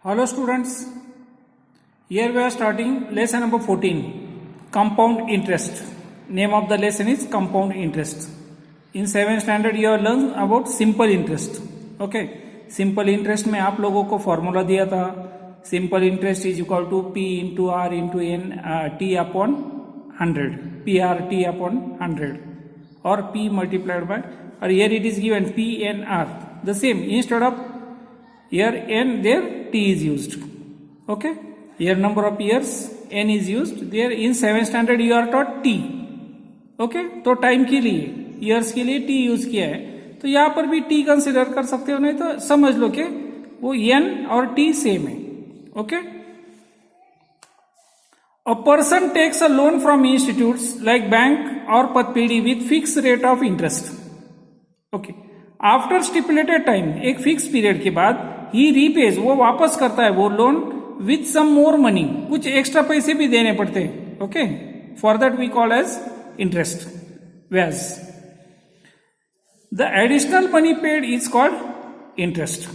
Hello students, here we are starting lesson number 14, compound interest. Name of the lesson is compound interest. In 7th standard you have learned about simple interest. Okay, simple interest में आप लोगों को formula दिया था. Simple interest is equal to P into R into N T upon 100. PR T upon 100 or P multiplied by, or here it is given P N R. The same, instead of here N, there T is used. Okay, here number of years N is used. There in 7th standard you are taught T. Okay, तो time के लिए years के लिए T use किया है, तो यहाँ पर भी T कंसिडर कर सकते हो, नहीं तो समझ लो कि वो N और T सेम है. Okay, a person takes a loan from institutes like bank or PATPEDI with fixed rate of interest. Okay, after stipulated time, एक फिक्स पीरियड के बाद ही रीपेज, वो वापस करता है वो loan with some more money, कुछ एक्स्ट्रा पैसे भी देने पड़ते हैं. Okay, for that we call as interest, व्याज. The additional money paid is called interest.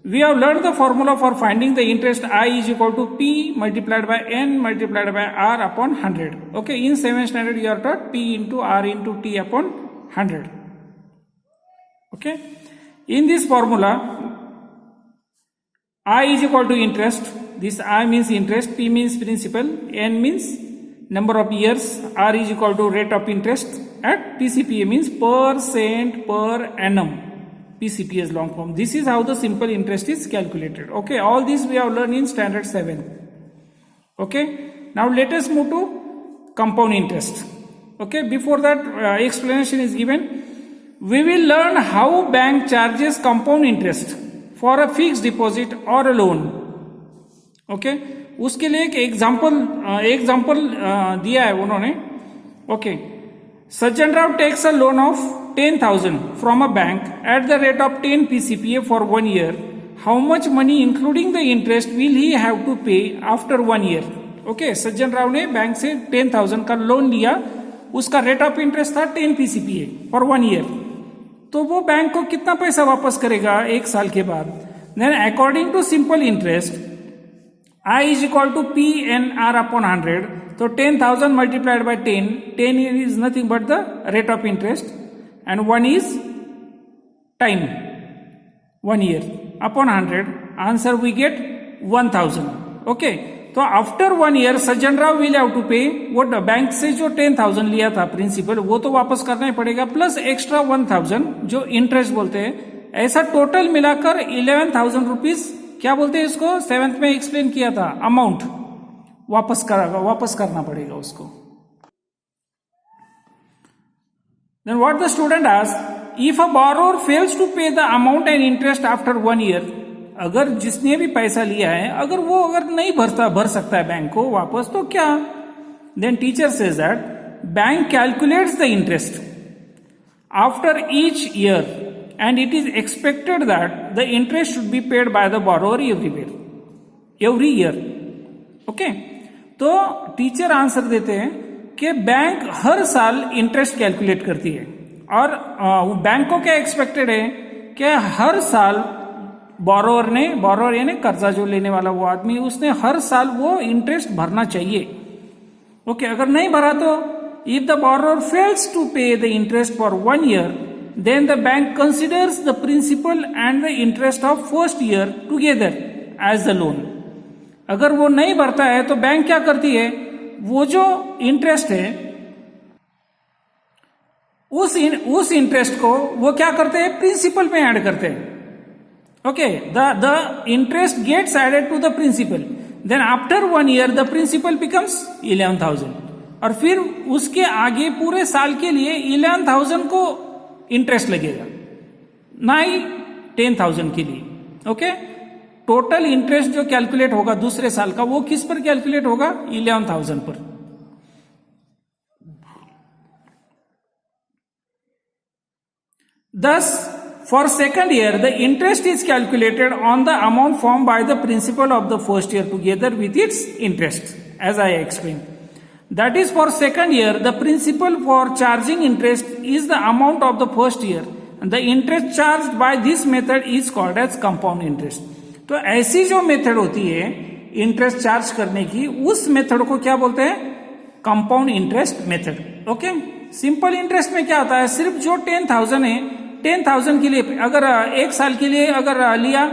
We have learn the formula for finding the interest. I is equal to P multiplied by N multiplied by R upon 100. Okay, in 7th standard you are taught P into R into T upon 100. Okay, in this formula I is equal to interest. This I means interest, P means principal, N means number of years, R is equal to rate of interest at PCPA means percent per annum. PCPA is long form. This is how the simple interest is calculated. Okay, all this we have learned in standard 7. Okay, now let us move to compound interest. Okay, before that explanation is given. We will learn how bank charges compound interest for a fixed deposit or a loan. Okay, उसके लिए एक example दिया है उन्होंने. Okay, Sajjan Rao takes a loan of 10,000 from a bank at the rate of 10 PCPA for 1 year. How much money including the interest will he have to pay after 1 year? Okay, सज्जन राव ने bank से 10,000 का loan लिया, उसका rate of interest था 10 PCPA for 1 year. तो वो bank को कितना पैसा वापस करेगा एक साल के बाद? Then according to simple interest I is equal to P N R upon 100. तो 10,000 multiplied by 10 is nothing but the rate of interest and 1 is time, 1 year upon 100. Answer we get 1,000. Okay, तो after 1 year Sajjan Rao will have to पे, वो bank से जो 10,000 लिया था principal वो तो वापस करना ही पड़ेगा, प्लस एक्स्ट्रा 1,000 जो इंटरेस्ट बोलते हैं. ऐसा टोटल मिलाकर 11,000 रुपीज, क्या बोलते हैं इसको, 7th में एक्सप्लेन किया था, अमाउंट वापस करना पड़ेगा उसको. Then what the student asked, if a borrower fails to pay the amount and interest after 1 year, अगर जिसने भी पैसा लिया है अगर नहीं भर सकता है बैंक को वापस, तो क्या? Then teacher says that bank calculates the interest after each year and it is expected that the interest should be paid by the borrower every year. Okay, तो टीचर आंसर देते हैं कि बैंक हर साल interest calculate करती है, और bank को क्या एक्सपेक्टेड है कि हर साल बोरोवर यानी कर्जा जो लेने वाला वो आदमी, उसने हर साल वो इंटरेस्ट भरना चाहिए. ओके, अगर नहीं भरा तो if the borrower fails to pay the interest for 1 year then the bank considers the principal and the interest of first year together as the loan. अगर वो नहीं भरता है तो बैंक क्या करती है, वो जो इंटरेस्ट है उस इंटरेस्ट को वो क्या करते हैं, प्रिंसिपल में ऐड करते हैं. Okay, the interest gets added to the principal. Then after 1 year the principal becomes 11,000. और फिर उसके आगे पूरे साल के लिए 11,000 को इंटरेस्ट लगेगा, ना ही 10,000 के लिए. ओके, टोटल इंटरेस्ट जो कैलकुलेट होगा दूसरे साल का वो किस पर कैलकुलेट होगा, 11,000 पर. Thus for second year, the interest is calculated on the amount formed by the principal of the first year together with its interest, as I explained. That is, for second year, the principal for charging interest is the amount of the first year, and the interest charged by this method is called as compound interest. तो ऐसी जो method होती है interest charge करने की, उस method को क्या बोलते हैं? Compound interest method. Okay, simple interest में क्या होता है, सिर्फ जो 10,000 है, 10,000 के लिए अगर एक साल के लिए अगर लिया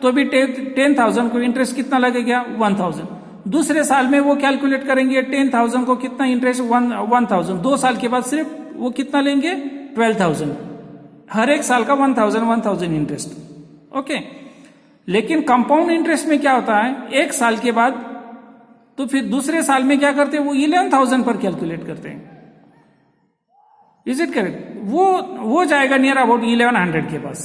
तो भी 10,000 को इंटरेस्ट कितना लगेगा? 1,000। दूसरे साल में वो कैलकुलेट करेंगे 10,000 को कितना इंटरेस्ट? 1,000। 2 साल के बाद सिर्फ वो कितना लेंगे? 12,000। हर एक साल का 1,000 इंटरेस्ट। ओके, लेकिन कंपाउंड इंटरेस्ट में क्या होता है, एक साल के बाद तो फिर दूसरे साल में क्या करते हैं, वो 11,000 पर कैलकुलेट करते हैं। Is it correct? वो जाएगा नियर अबाउट 1100 के पास।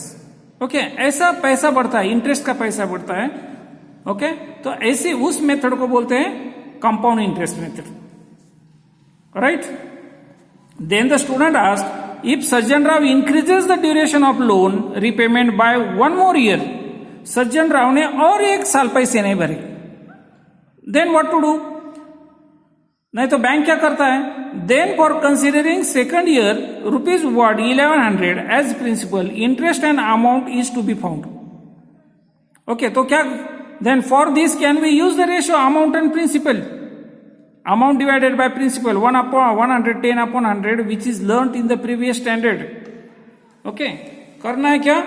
ओके, ऐसा पैसा बढ़ता है, इंटरेस्ट का पैसा बढ़ता है। ओके, तो ऐसे उस मेथड को बोलते हैं compound interest method, right? Then the student asked, if Sajjan Rao increases the duration of loan repayment by 1 more year, सज्जन राव ने और 1 साल पैसे नहीं भरे, देन व्हाट टू डू? नहीं तो बैंक क्या करता है? Then for considering second year rupees what 1100 as principal, interest and amount is to be found. Okay, तो क्या then for this can we use the ratio amount and principal, amount divided by principal 1/110/100 which is learn in the previous standard. Okay, करना है क्या?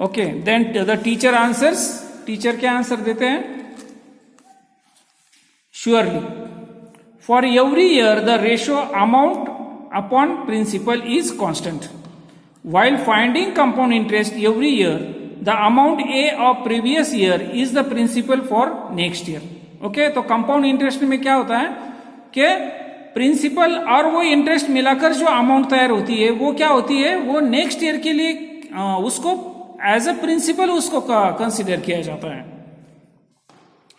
Okay, then the teacher answers, teacher क्या answer देते हैं? Surely for every year the ratio amount upon principal is constant. While finding compound interest every year, the amount A of previous year is the principal for next year. Okay, तो compound interest में क्या होता है कि principal और वो interest मिलाकर जो अमाउंट तैयार होती है वो क्या होती है, वो नेक्स्ट ईयर के लिए उसको एज अ प्रिंसिपल उसको कंसिडर किया जाता है।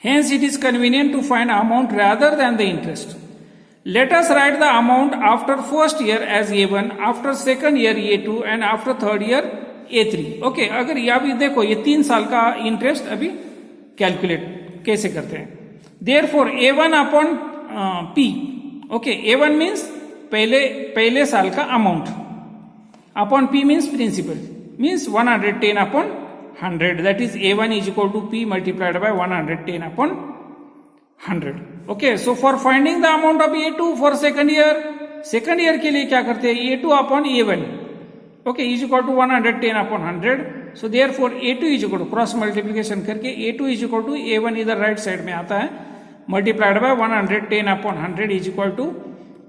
Hence, it is convenient to find amount rather than the interest. Let us write the amount after first year as A1, after second year A2 and after third year A3. Okay, अगर ये अभी देखो ये 3 साल का interest अभी calculate कैसे करते हैं। Therefore, A1 upon P. Okay, A1 means पहले साल का amount, upon P means principal, means 110 upon 100, that is A1 is equal to P multiplied by 110 upon 100. Okay, so for finding the amount of A2 for second year के लिए क्या करते हैं, A2 upon A1, okay, is equal to 110 upon 100. So therefore A2 is equal to cross multiplication करके A2 is equal to A1 इधर right side में आता है, multiplied by 110 upon 100 is equal to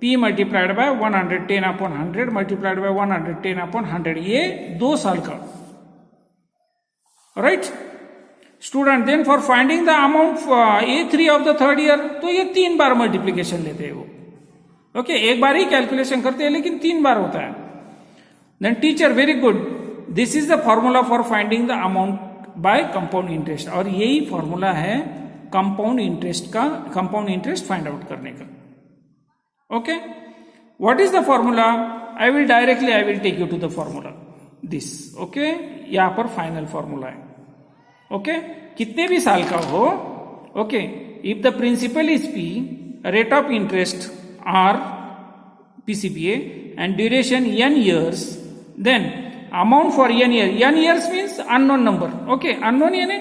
P multiplied by 110 upon 100 multiplied by 110 upon 100. ये 2 साल का, right student? Then for finding the amount A3 of the third year, तो ये 3 बार multiplication लेते हैं वो। ओके, एक बार ही कैलकुलेशन करते हैं लेकिन 3 बार होता है। Then teacher very good, this is the formula for finding the amount by compound interest, और यही फॉर्मूला है कंपाउंड इंटरेस्ट का, कंपाउंड इंटरेस्ट फाइंड आउट करने का। Okay, what is the formula? I will take you to the formula this. Okay, यहां पर final formula है। Okay, कितने भी साल का हो, okay, if the principal is P, rate of interest R PCPA and duration n years, then amount for n year, n years means unknown number. Okay, unknown यानी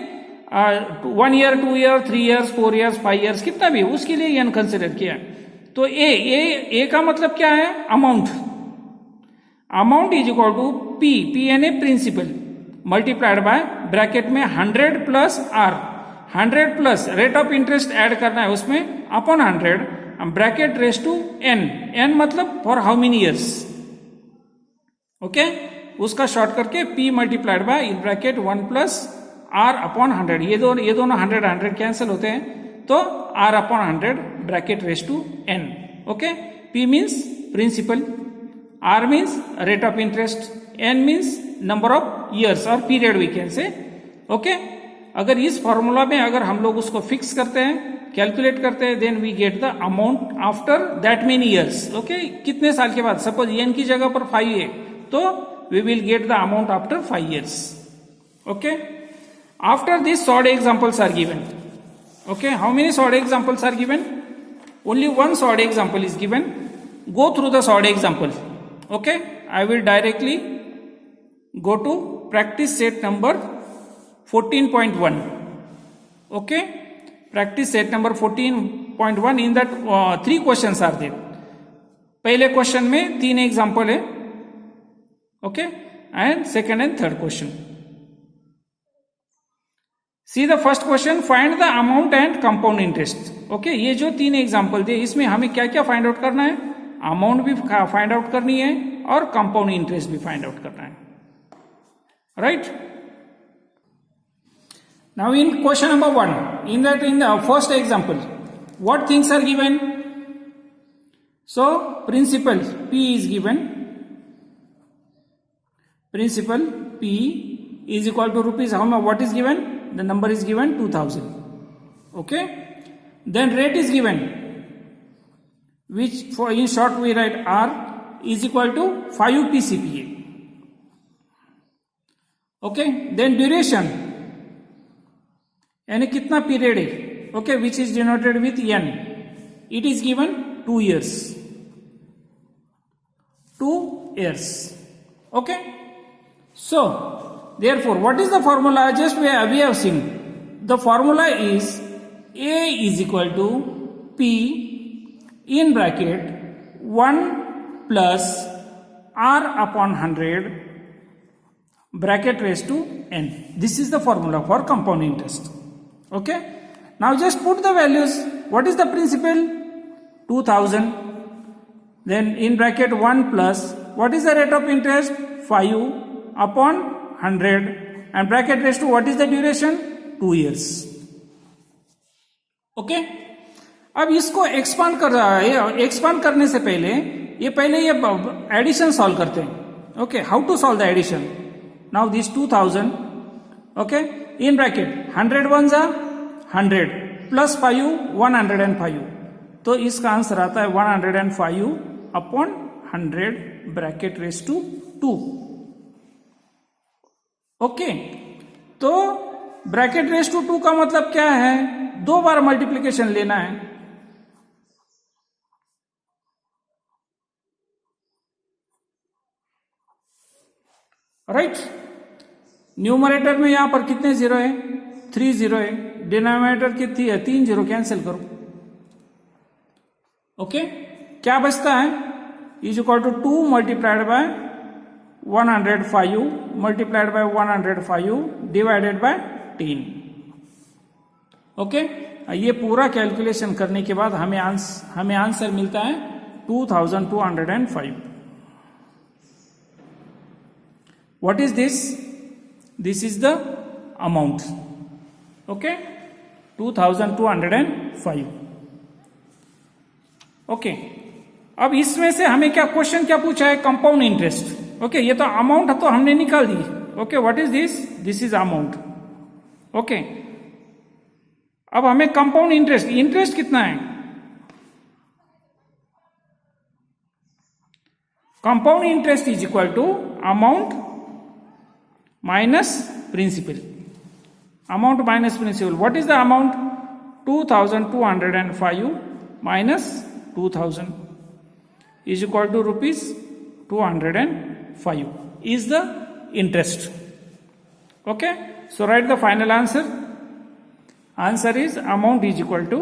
1 year 2 year 3 years 4 years 5 years कितना भी उसके लिए n consider किया। तो A का मतलब क्या है? Amount, amount is equal to P यानी प्रिंसिपल मल्टीप्लाइड बाय ब्रैकेट में 100 plus R, 100 plus rate of interest add करना है उसमें upon 100, bracket raise to n मतलब for how many years. Okay, उसका शॉर्ट करके P multiplied by in bracket 1 plus R upon 100, ये दोनों 100 कैंसिल होते हैं, तो R upon 100 bracket raise to n। Okay, P means principal, R means rate of interest, n means number of years और period we can say. Okay, अगर इस formula में अगर हम लोग उसको फिक्स करते हैं, कैलकुलेट करते हैं, then we get the amount after that many years. Okay, कितने साल के बाद, सपोज n की जगह पर 5 है तो we will get the amount after 5 years. Okay, after this sort examples are given. Okay, how many sort examples are given? Only 1 sort example is given. Go through the sort example. Okay, I will directly go to practice set number 14.1. Okay, practice set number 14.1. In that 3 questions are there. पहले question में 3 example है. Okay, and second and third question. See the first question, find the amount and compound interest. Okay, ये जो 3 example थे इसमें हमें क्या क्या फाइंड आउट करना है? अमाउंट भी फाइंड आउट करनी है और कंपाउंड इंटरेस्ट भी फाइंड आउट करना है. Right. Now in question number 1, in the first example, what things are given? So principal P is given. Principal P is equal to rupees. How much? What is given? The number is given 2000. Okay. Then rate is given, which for in short we write R is equal to 5 TCPA. Okay. Then duration. यानी कितना period है? Okay, which is denoted with an. It is given 2 years. 2 years. Okay. So therefore, what is the formula? Just we have seen. The formula is A is equal to P in bracket 1 plus R upon 100 bracket raised to n. This is the formula for compound interest. Okay. Now just put the values. What is the principal? 2000. Then in bracket 1 plus, what is the rate of interest? 5 upon 100. And bracket raised to what is the duration? 2 years. Okay. अब इसको expand कर रहा है. Expand करने से पहले ये addition solve करते हैं. Okay, how to solve the addition? Now this 2000. Okay, in bracket 100 ones are 100 plus 5 105. तो इसका आंसर आता है 105 upon 100 bracket raise to 2. Okay, तो ब्रैकेट रेस टू 2 का मतलब क्या है? 2 बार मल्टीप्लीकेशन लेना है. राइट. न्यूमरेटर में यहां पर कितने जीरो है? 3 जीरो है. डिनोमिनेटर कितनी है? 3 जीरो. कैंसिल करो. ओके, क्या बचता है? Is equal to 2 multiplied by 105 multiplied by 105 divided by 10. Okay, ये पूरा कैलकुलेशन करने के बाद हमें आंसर मिलता है 2205. What is this? This is the amount. Okay, 2205. Okay, अब इसमें से हमें क्या क्वेश्चन क्या पूछा है? Compound interest. ओके, ये तो अमाउंट तो हमने निकाल दी. Okay, what is this? This is amount. Okay, अब हमें कंपाउंड इंटरेस्ट कितना है? Compound interest is equal to amount minus principal. Amount minus principal. What is the amount? 2205 minus 2000 is equal to rupees 205 is the interest. Okay. So write the final answer. Answer is amount is equal to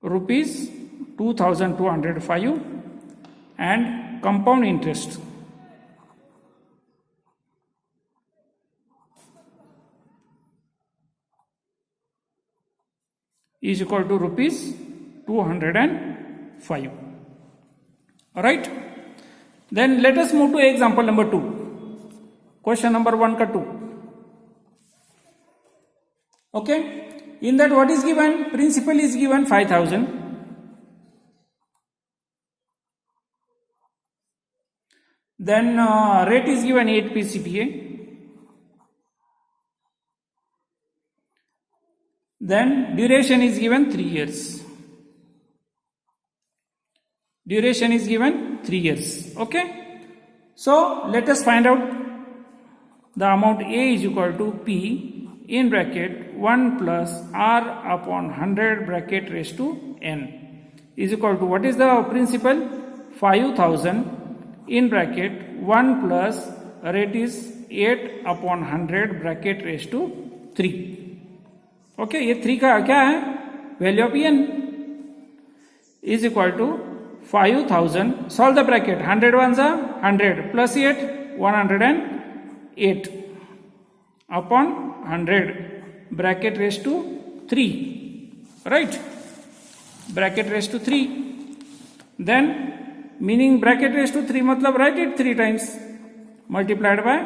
rupees 2205 and compound interest is equal to rupees 205. Alright. Then let us move to example number 2. Question number 1 ka 2. Okay. In that what is given? Principal is given 5000. Then rate is given 8 PCPA. Then duration is given 3 years. Duration is given 3 years. Okay. So let us find out the amount. A is equal to P in bracket 1 plus R upon 100 bracket raised to n is equal to what is the principal? 5000 in bracket 1 plus rate is 8/100 bracket raise to 3. Okay, ये 3 का क्या है? Value of n is equal to 5000. Solve the bracket. 100 1 जा 100 plus 8 108 upon 100 bracket raise to 3. Right, bracket raise to 3. Then meaning bracket raise to 3 मतलब right it 3 times multiplied by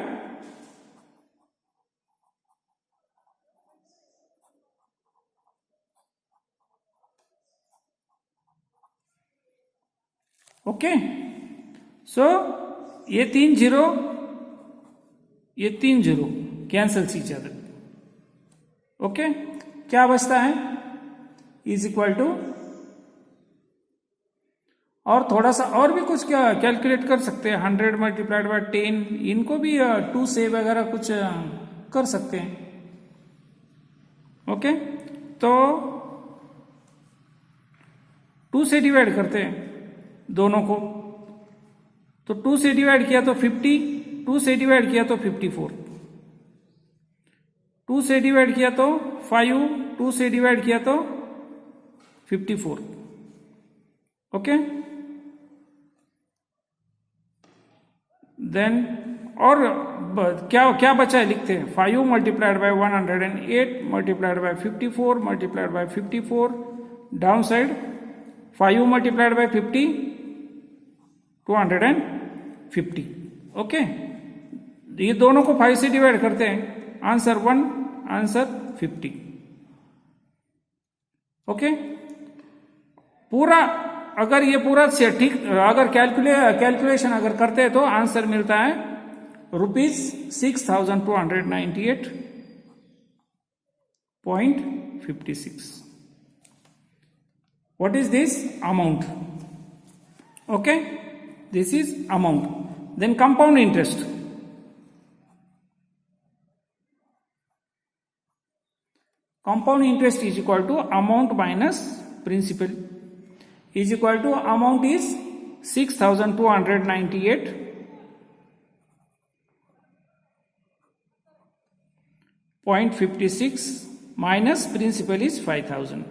okay. So ये 3 zero, ये 3 zero cancel each other. Okay, क्या बचता है? Is equal to, और थोड़ा सा और भी कुछ क्या कैलकुलेट कर सकते हैं. 100 मल्टीप्लाइड बाय 10, इनको भी 2 से वगैरह कुछ कर सकते हैं. ओके, तो 2 से डिवाइड करते हैं दोनों को. तो 2 से डिवाइड किया तो 50, 2 से डिवाइड किया तो 54, 2 से डिवाइड किया तो 5, 2 से डिवाइड किया तो 54. ओके, देन और क्या क्या बचा है लिखते हैं. 5 multiplied by 108 multiplied by 54 multiplied by 54. Down side 5 multiplied by 50 250. Okay, ये दोनों को 5 से डिवाइड करते हैं. Answer 1, answer 50. ओके, पूरा अगर ये पूरा से ठीक अगर कैलकुलेशन अगर करते हैं तो आंसर मिलता है ₹6,298.56. What is this? Amount. Okay, this is amount. Then compound interest. Compound interest is equal to amount minus principal is equal to amount is 6,298.56 minus principal is 5,000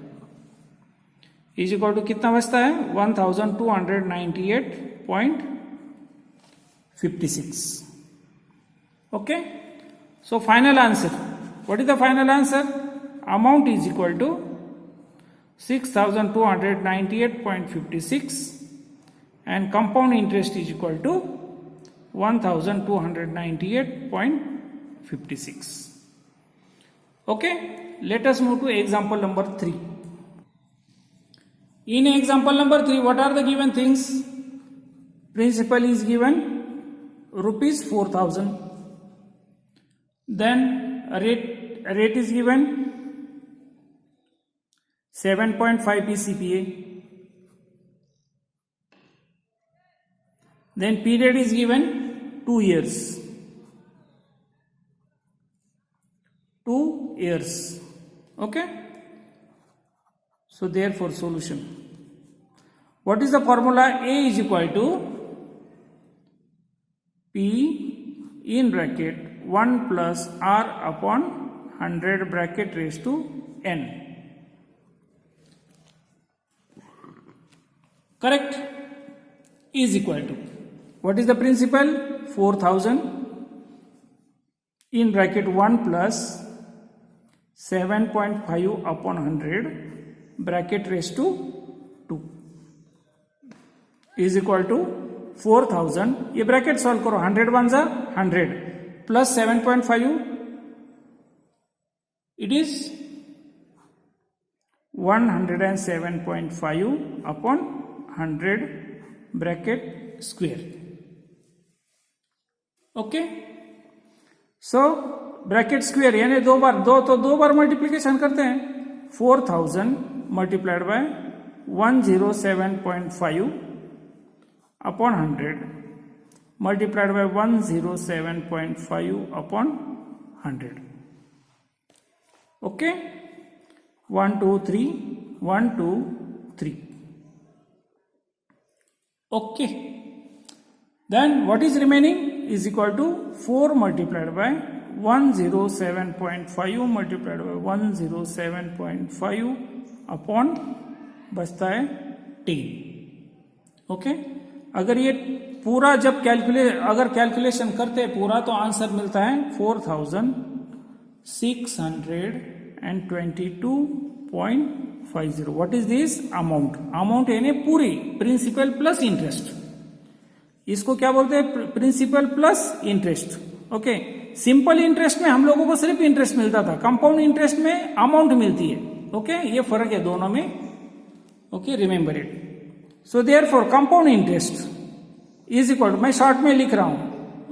is equal to कितना बचता है? 1,298.56. Okay, so final answer. What is the final answer? Amount is equal to 6,298.56 and compound interest is equal to 1,298.56. Okay, let us move to example number 3. In example number 3, what are the given things? Principal is given ₹4,000. Then rate is given 7.5 PCPA. Then period is given 2 years. 2 years. Okay. So therefore solution. What is the formula? A is equal to P in bracket 1 plus R upon 100 bracket raised to N. Correct? Is equal to, what is the principal? 4,000 in bracket 1 plus 7.5 upon 100 bracket raised to 2 is equal to 4,000. ये bracket solve करो. 100 1 जा 100 plus 7.5 it is 107.5 upon 100 bracket square. Okay, so bracket square यानी दो बार multiplication करते हैं. 4,000 multiplied by 107.5 upon 100 multiplied by 107.5 upon 100. Okay, 1 2 3 1 2 3. Okay, then what is remaining? is equal to 4 multiplied by 107.5 multiplied by 107.5 upon बचता है 10. Okay, अगर ये पूरा जब अगर कैलकुलेशन करते हैं पूरा तो आंसर मिलता है 4622.50. What is this? Amount. Amount यानी पूरी प्रिंसिपल प्लस इंटरेस्ट. इसको क्या बोलते हैं? Principal plus interest. Okay, simple interest में हम लोगों को सिर्फ इंटरेस्ट मिलता था, कंपाउंड इंटरेस्ट में अमाउंट मिलती है. ओके, ये फर्क है दोनों में. Okay, remember it. So therefore compound interest is equal to, मैं शॉर्ट में लिख रहा हूं.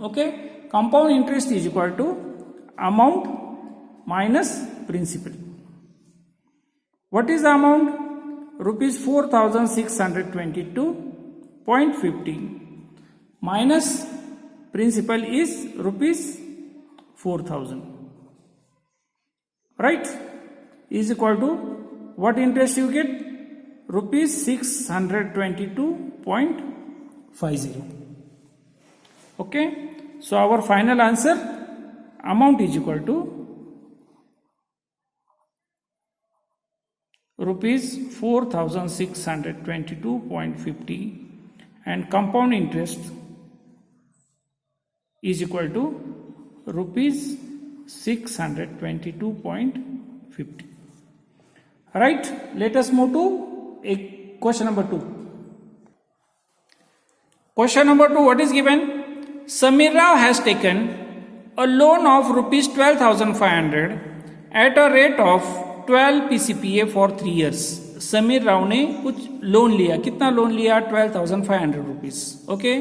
Okay, compound interest is equal to amount minus principal. What is the amount? ₹4622.50 minus principal is ₹4,000, right? Is equal to what interest you get? ₹622.50. Okay, so our final answer amount is equal to ₹4,622.50 and compound interest is equal to ₹622.50. Right? Let us move to question number 2. Question number 2, what is given? Samir Rao has taken a loan of ₹12,500 at a rate of 12 PCPA for 3 years. Sameer Rao ने कुछ loan लिया. कितना loan लिया? ₹12,500. Okay,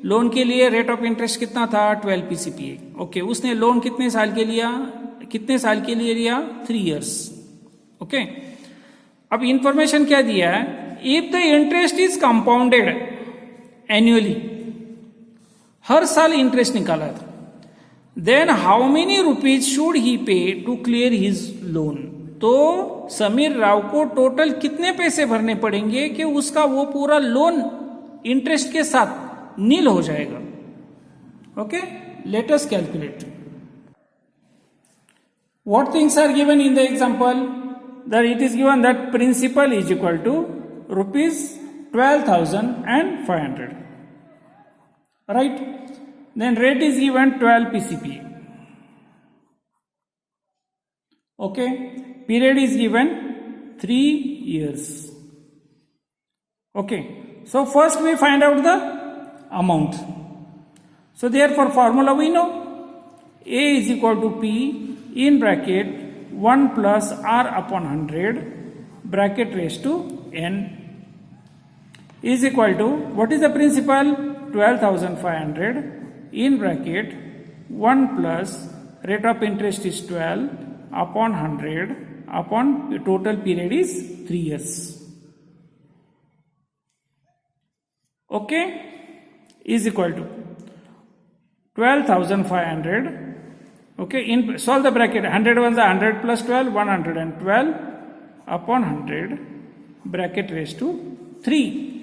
loan के लिए rate of interest कितना था? 12 PCPA. Okay, उसने लोन कितने साल के लिए लिया? 3 years. ओके, अब इंफॉर्मेशन क्या दिया है? If the interest is compounded annually, हर साल इंटरेस्ट निकाला था, then how many rupees should he pay to clear his loan. तो समीर राव को टोटल कितने पैसे भरने पड़ेंगे कि उसका वो पूरा लोन इंटरेस्ट के साथ नील हो जाएगा. Okay, let us calculate. What things are given in the example? That it is given that principal is equal to ₹12,500, right? Then rate is given 12 PCPA. Okay, period is given 3 years. Okay, so first we find out the amount. So therefore formula we know, A is equal to P in bracket 1 plus R upon 100 bracket raised to N is equal to, what is the principal? 12,500 in bracket 1 plus rate of interest is 12 upon 100 upon the total period is 3 years. Okay, is equal to 12,500. Okay, solve the bracket. 100 ones are 100 plus 12, 112 upon 100 bracket raised to 3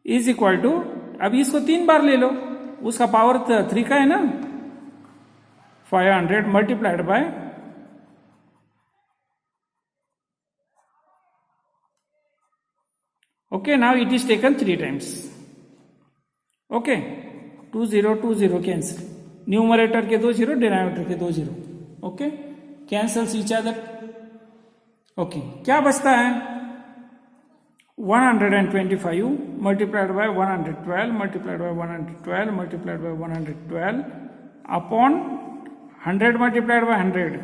is equal to, अब इसको 3 बार ले लो, उसका power 3 का है ना, 500 multiplied by okay, now it is taken 3 times. Okay, 2 0 2 0 cancel. Numerator के 2 0, denominator के 2 0. Okay, cancels each other. Okay, क्या बचता है? 125 multiplied by 112 multiplied by 112 multiplied by 112 upon 100 multiplied by 100.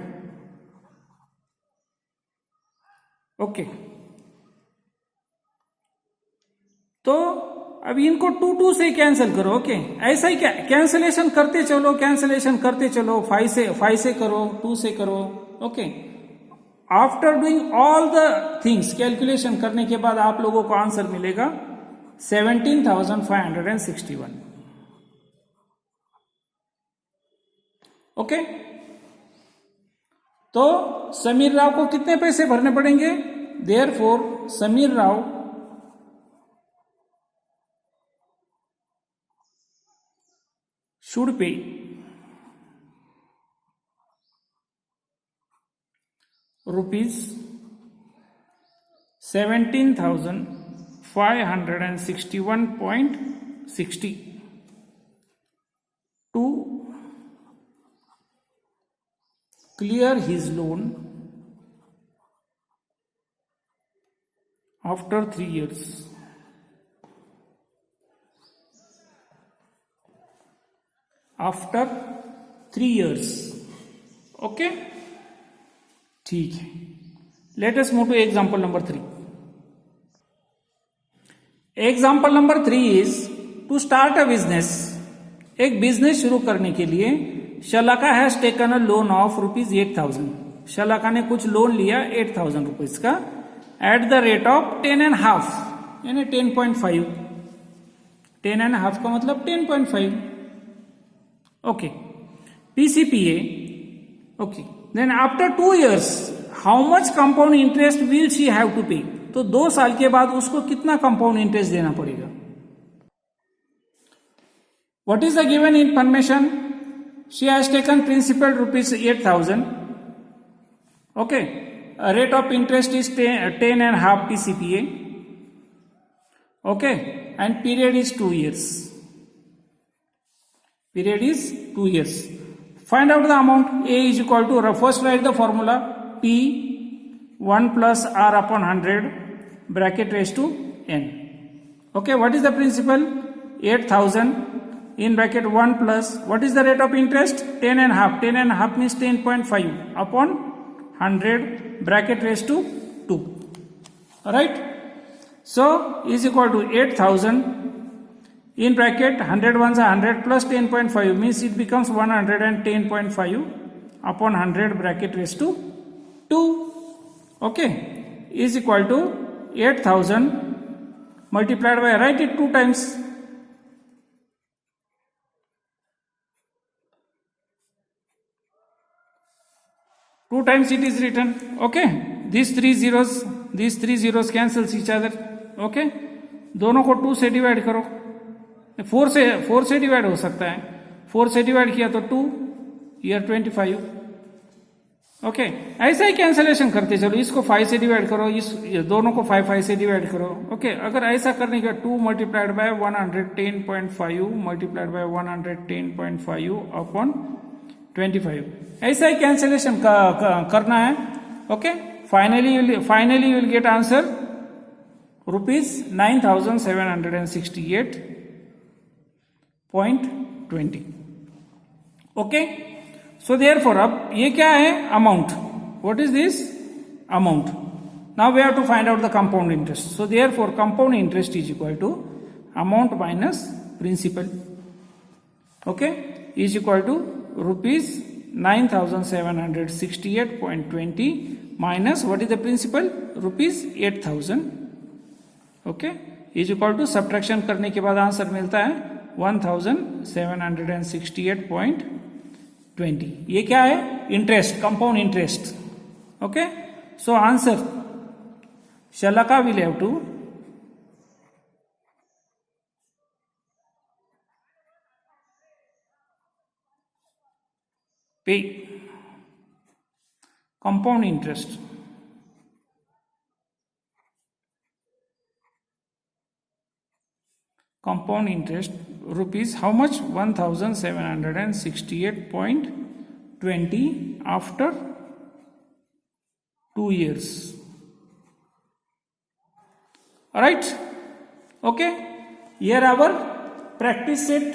Okay, तो अब इनको 2 2 से कैंसिल करो. ओके, ऐसा ही क्या कैंसिलेशन करते चलो, 5 से करो, 2 से करो. Okay, after doing all the things, calculation करने के बाद आप लोगों को आंसर मिलेगा 17,561. ओके, तो समीर राव को कितने पैसे भरने पड़ेंगे? Therefore Sameer Rao should pay rupees 17,561.60 to clear his loan after 3 years. After 3 years. Okay? ठीक है. Let us move to example number 3. Example number 3 is to start a business. एक बिजनेस शुरू करने के लिए Shalaka has taken a loan of rupees 8,000. Shalaka ने कुछ loan लिया 8,000 रुपीज का एट द रेट ऑफ 10.5 यानी 10.5. 10.5 का मतलब 10.5. Okay. PCPA. Okay. Then after 2 years how much compound interest will she have to pay. तो 2 साल के बाद उसको कितना कंपाउंड इंटरेस्ट देना पड़ेगा. What is the given information? She has taken principal rupees 8,000. Okay. A rate of interest is 10.5 PCPA. Okay. And period is 2 years. Period is 2 years. Find out the amount. A is equal to, first write the formula. P 1 plus R upon 100 bracket raised to N. Okay. What is the principal? 8,000. In bracket 1 plus, what is the rate of interest? 10.5. 10.5 means 10.5 upon 100 bracket raised to 2. Alright. So, is equal to 8,000 in bracket 100 ones are 100 plus 10.5 means it becomes 110.5 upon 100 bracket raised to 2. Okay. Is equal to 8,000 multiplied by, write it 2 times. 2 times it is written. Okay. These three zeros cancels each other. Okay. दोनों को 2 से divide करो. 4 से divide हो सकता है. 4 से divide किया तो 2 ईयर 25. ओके. ऐसा ही कैंसिलेशन करते चलो. इसको 5 से डिवाइड करो. इस दोनों को 5 से डिवाइड करो. ओके. अगर ऐसा करने का 2 multiplied by 110.5 multiplied by 110.5 upon 25. ऐसा ही कैंसिलेशन करना है. Okay. Finally you will get answer rupees 9,768.20. Okay. So therefore अब ये क्या है? Amount. What is this? Amount. Now we have to find out the compound interest. So therefore compound interest is equal to amount minus principal. Okay. Is equal to rupees 9,768.20 minus what is the principal? rupees 8,000. Okay. is equal to subtraction करने के बाद answer मिलता है 1,768.20. ये क्या है? Interest, compound interest. Okay. So answer Shalaka will have to pay compound interest rupees how much? 1,768.20 after 2 years. Alright. Okay. Here our practice set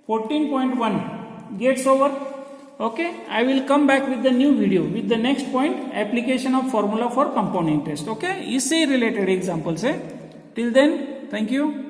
14.1 gets over. Okay, I will come back with the new video with the next point, application of formula for compound interest. Okay, इससे related examples है. Till then, thank you.